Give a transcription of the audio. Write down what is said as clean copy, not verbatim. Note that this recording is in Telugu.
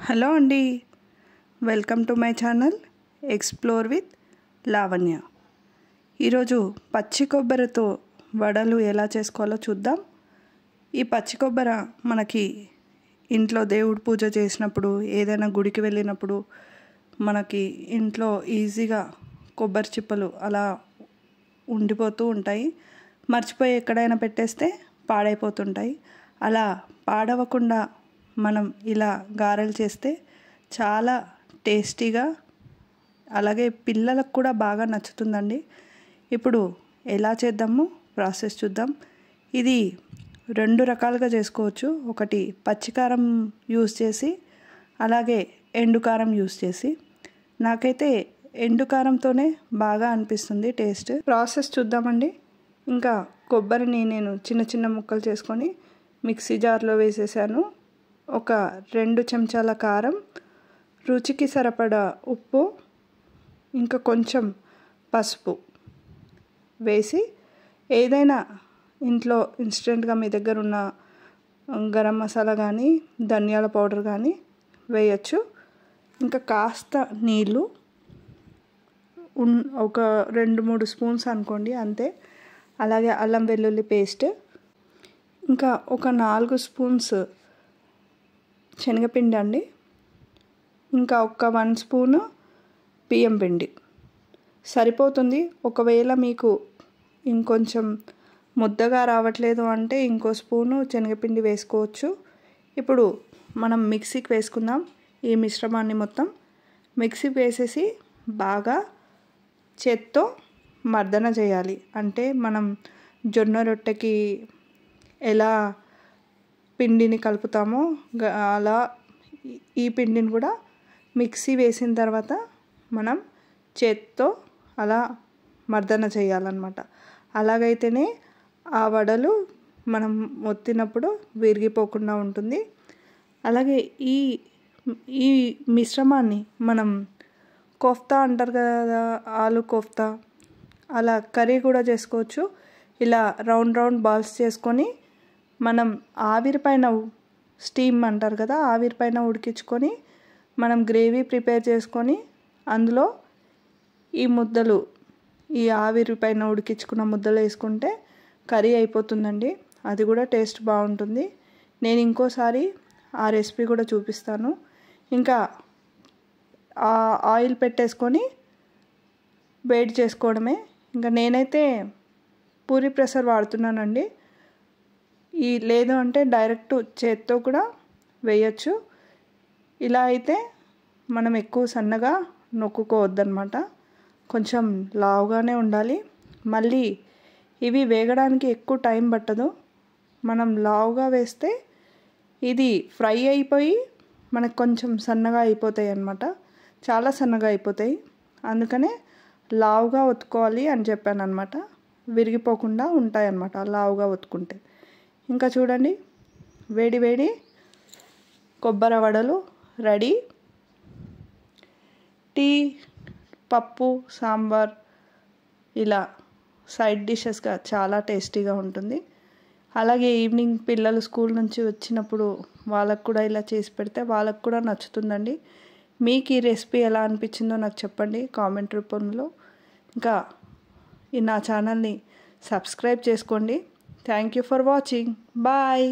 హలో అండి, welcome to my channel explore with Lavanya. ఈరోజు పచ్చి కొబ్బరితో వడలు ఎలా చేసుకోవాలో చూద్దాం. ఈ పచ్చి కొబ్బరి మనకి ఇంట్లో దేవుడి పూజ చేసినప్పుడు, ఏదైనా గుడికి వెళ్ళినప్పుడు మనకి ఇంట్లో ఈజీగా కొబ్బరి చిప్పలు అలా ఉండిపోతూ ఉంటాయి. మర్చిపోయి ఎక్కడైనా పెట్టేస్తే పాడైపోతుంటాయి. అలా పాడవకుండా మనం ఇలా గారెలు చేస్తే చాలా టేస్టీగా, అలాగే పిల్లలకు కూడా బాగా నచ్చుతుందండి. ఇప్పుడు ఎలా చేద్దామో ప్రాసెస్ చూద్దాం. ఇది 2 రకాలుగా చేసుకోవచ్చు. ఒకటి పచ్చికారం యూస్ చేసి, అలాగే ఎండుకారం యూస్ చేసి. నాకైతే ఎండుకారంతోనే బాగా అనిపిస్తుంది టేస్ట్. ప్రాసెస్ చూద్దామండి. ఇంకా కొబ్బరిని నేను చిన్న చిన్న ముక్కలు చేసుకొని మిక్సీ జార్లో వేసేసాను. ఒక 2 చెంచాల కారం, రుచికి సరిపడా ఉప్పు, ఇంకా కొంచెం పసుపు వేసి, ఏదైనా ఇంట్లో ఇన్స్టెంట్గా మీ దగ్గర ఉన్న గరం మసాలా కానీ ధనియాల పౌడర్ కానీ వేయచ్చు. ఇంకా కాస్త నీళ్ళు, ఒక 2-3 స్పూన్స్ అనుకోండి అంతే. అలాగే అల్లం వెల్లుల్లి పేస్ట్, ఇంకా ఒక 4 స్పూన్స్ శనగపిండి అండి, ఇంకా ఒక 1 స్పూను బియ్యం పిండి సరిపోతుంది. ఒకవేళ మీకు ఇంకొంచెం ముద్దగా రావట్లేదు అంటే ఇంకో స్పూను శనగపిండి వేసుకోవచ్చు. ఇప్పుడు మనం మిక్సీకి వేసుకుందాం. ఈ మిశ్రమాన్ని మొత్తం మిక్సీకి వేసేసి బాగా చేత్తో మర్దన చేయాలి. అంటే మనం జొన్న రొట్టెకి ఎలా పిండిని కలుపుతామో అలా ఈ పిండిని కూడా మిక్సీ వేసిన తర్వాత మనం చేత్తో అలా మర్దన చేయాలన్నమాట. అలాగైతేనే ఆ వడలు మనం ఒత్తినప్పుడు విరిగిపోకుండా ఉంటుంది. అలాగే ఈ మిశ్రమాన్ని మనం కోఫ్తా అంటారు కదా, ఆలు కోఫ్తా, అలా కర్రీ కూడా చేసుకోవచ్చు. ఇలా రౌండ్ బాల్స్ చేసుకొని మనం ఆవిరిపైన, స్టీమ్ అంటారు కదా, ఆవిరిపైన ఉడికించుకొని మనం గ్రేవీ ప్రిపేర్ చేసుకొని అందులో ఈ ముద్దలు, ఈ ఆవిరిపైన ఉడికించుకున్న ముద్దలు వేసుకుంటే కర్రీ అయిపోతుందండి. అది కూడా టేస్ట్ బాగుంటుంది. నేను ఇంకోసారి ఆ రెసిపీ కూడా చూపిస్తాను. ఇంకా ఆయిల్ పెట్టేసుకొని వేడి చేసుకోవడమే. ఇంకా నేనైతే పూరి ప్రెషర్ వాడుతున్నానండి. లేదు అంటే డైరెక్ట్ చేత్తో కూడా వేయచ్చు. ఇలా అయితే మనం ఎక్కువ సన్నగా నొక్కుకోవద్దనమాట, కొంచెం లావుగానే ఉండాలి. మళ్ళీ ఇవి వేగడానికి ఎక్కువ టైం పట్టదు. మనం లావుగా వేస్తే ఇది ఫ్రై అయిపోయి మనకు కొంచెం సన్నగా అయిపోతాయి అన్నమాట, చాలా సన్నగా అయిపోతాయి. అందుకనే లావుగా ఒత్తుకోవాలి అని చెప్పాను అనమాట. విరిగిపోకుండా ఉంటాయి అన్నమాట లావుగా ఒత్తుకుంటే. ఇంకా చూడండి, వేడి కొబ్బరి వడలు రెడీ. టీ, పప్పు, సాంబార్ ఇలా సైడ్ డిషెస్గా చాలా టేస్టీగా ఉంటుంది. అలాగే ఈవినింగ్ పిల్లలు స్కూల్ నుంచి వచ్చినప్పుడు వాళ్ళకు కూడా ఇలా చేసి పెడితే వాళ్ళకు కూడా నచ్చుతుందండి. మీకు ఈ రెసిపీ ఎలా అనిపించిందో నాకు చెప్పండి కామెంట్ రూపంలో. ఇంకా నా ఛానల్ని సబ్స్క్రైబ్ చేసుకోండి. Thank you for watching. Bye.